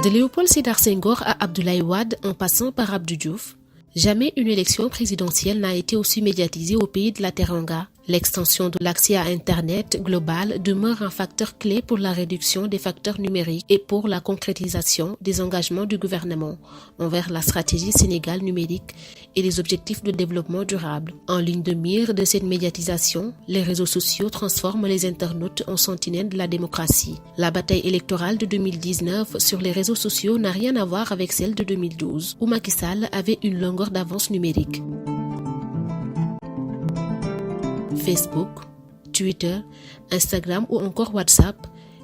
De Léopold Sédar Senghor à Abdoulaye Wade en passant par Abdou Diouf, jamais une élection présidentielle n'a été aussi médiatisée au pays de la Teranga. L'extension de l'accès à Internet global demeure un facteur clé pour la réduction des facteurs numériques et pour la concrétisation des engagements du gouvernement envers la stratégie Sénégal numérique et les objectifs de développement durable. En ligne de mire de cette médiatisation, les réseaux sociaux transforment les internautes en sentinelles de la démocratie. La bataille électorale de 2019 sur les réseaux sociaux n'a rien à voir avec celle de 2012, où Macky Sall avait une longueur d'avance numérique. Facebook, Twitter, Instagram ou encore WhatsApp,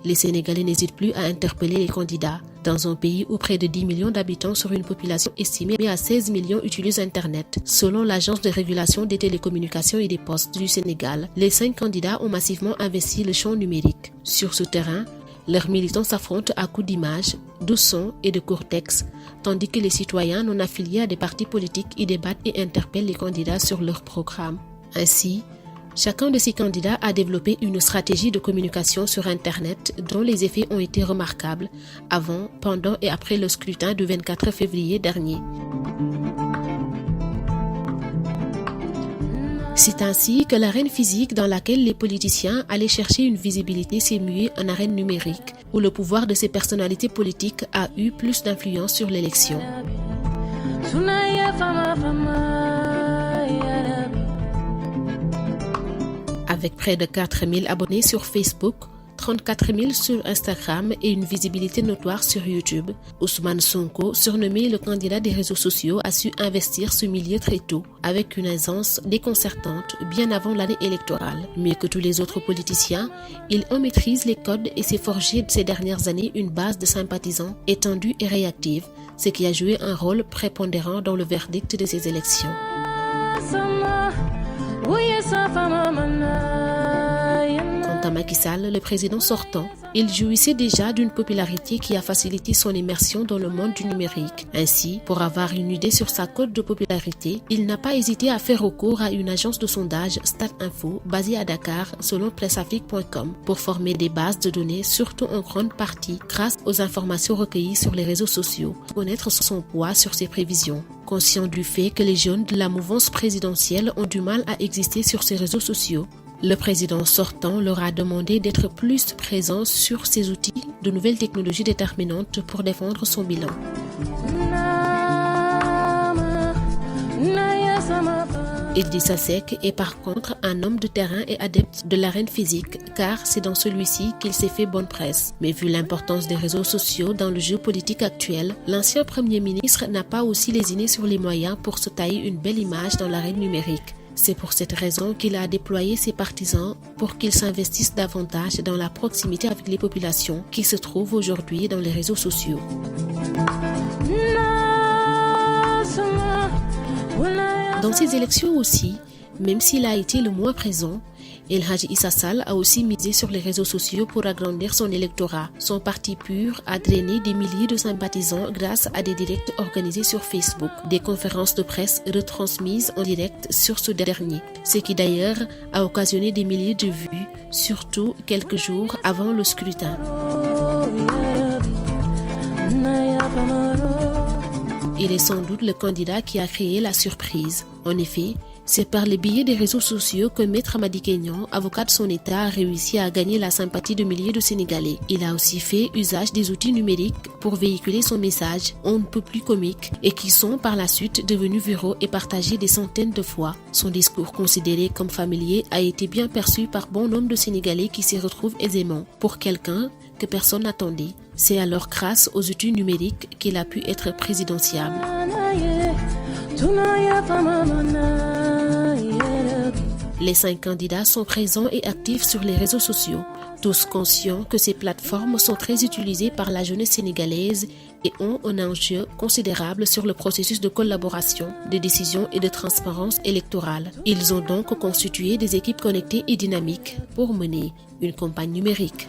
les Sénégalais n'hésitent plus à interpeller les candidats. Dans un pays où près de 10 millions d'habitants sur une population estimée à 16 millions utilisent Internet, selon l'Agence de régulation des télécommunications et des postes du Sénégal, les 5 candidats ont massivement investi le champ numérique. Sur ce terrain, leurs militants s'affrontent à coups d'images, de sons et de courts textes, tandis que les citoyens non affiliés à des partis politiques y débattent et interpellent les candidats sur leur programme. Ainsi, chacun de ces candidats a développé une stratégie de communication sur Internet dont les effets ont été remarquables avant, pendant et après le scrutin du 24 février dernier. C'est ainsi que l'arène physique dans laquelle les politiciens allaient chercher une visibilité s'est muée en arène numérique, où le pouvoir de ces personnalités politiques a eu plus d'influence sur l'élection. Avec près de 4000 abonnés sur Facebook, 34 000 sur Instagram et une visibilité notoire sur YouTube, Ousmane Sonko, surnommé le candidat des réseaux sociaux, a su investir ce milieu très tôt, avec une aisance déconcertante bien avant l'année électorale. Mieux que tous les autres politiciens, il en maîtrise les codes et s'est forgé ces dernières années une base de sympathisants étendue et réactive, ce qui a joué un rôle prépondérant dans le verdict de ces élections. Quant à Macky Sall, le président sortant, il jouissait déjà d'une popularité qui a facilité son immersion dans le monde du numérique. Ainsi, pour avoir une idée sur sa cote de popularité, il n'a pas hésité à faire recours à une agence de sondage StatInfo basée à Dakar selon presseafrique.com pour former des bases de données, surtout en grande partie grâce aux informations recueillies sur les réseaux sociaux, pour connaître son poids sur ses prévisions. Conscient du fait que les jeunes de la mouvance présidentielle ont du mal à exister sur ces réseaux sociaux, le président sortant leur a demandé d'être plus présents sur ces outils de nouvelles technologies déterminantes pour défendre son bilan. Idrissa Seck est par contre un homme de terrain et adepte de l'arène physique, car c'est dans celui-ci qu'il s'est fait bonne presse. Mais vu l'importance des réseaux sociaux dans le jeu politique actuel, l'ancien Premier ministre n'a pas aussi lésiné sur les moyens pour se tailler une belle image dans l'arène numérique. C'est pour cette raison qu'il a déployé ses partisans pour qu'ils s'investissent davantage dans la proximité avec les populations qui se trouvent aujourd'hui dans les réseaux sociaux. Dans ces élections aussi, même s'il a été le moins présent, El Hadji Issa Sall a aussi misé sur les réseaux sociaux pour agrandir son électorat. Son parti PUR a drainé des milliers de sympathisants grâce à des directs organisés sur Facebook, des conférences de presse retransmises en direct sur ce dernier, ce qui d'ailleurs a occasionné des milliers de vues, surtout quelques jours avant le scrutin. Il est sans doute le candidat qui a créé la surprise. En effet, c'est par le biais des réseaux sociaux que Maître Madické Niang, avocat de son État, a réussi à gagner la sympathie de milliers de Sénégalais. Il a aussi fait usage des outils numériques pour véhiculer son message, on ne peut plus comique, et qui sont par la suite devenus viraux et partagés des centaines de fois. Son discours considéré comme familier a été bien perçu par bon nombre de Sénégalais qui s'y retrouvent aisément. Pour quelqu'un que personne n'attendait, c'est alors grâce aux outils numériques qu'il a pu être présidentiable. Les 5 candidats sont présents et actifs sur les réseaux sociaux, tous conscients que ces plateformes sont très utilisées par la jeunesse sénégalaise et ont un enjeu considérable sur le processus de collaboration, de décision et de transparence électorale. Ils ont donc constitué des équipes connectées et dynamiques pour mener une campagne numérique.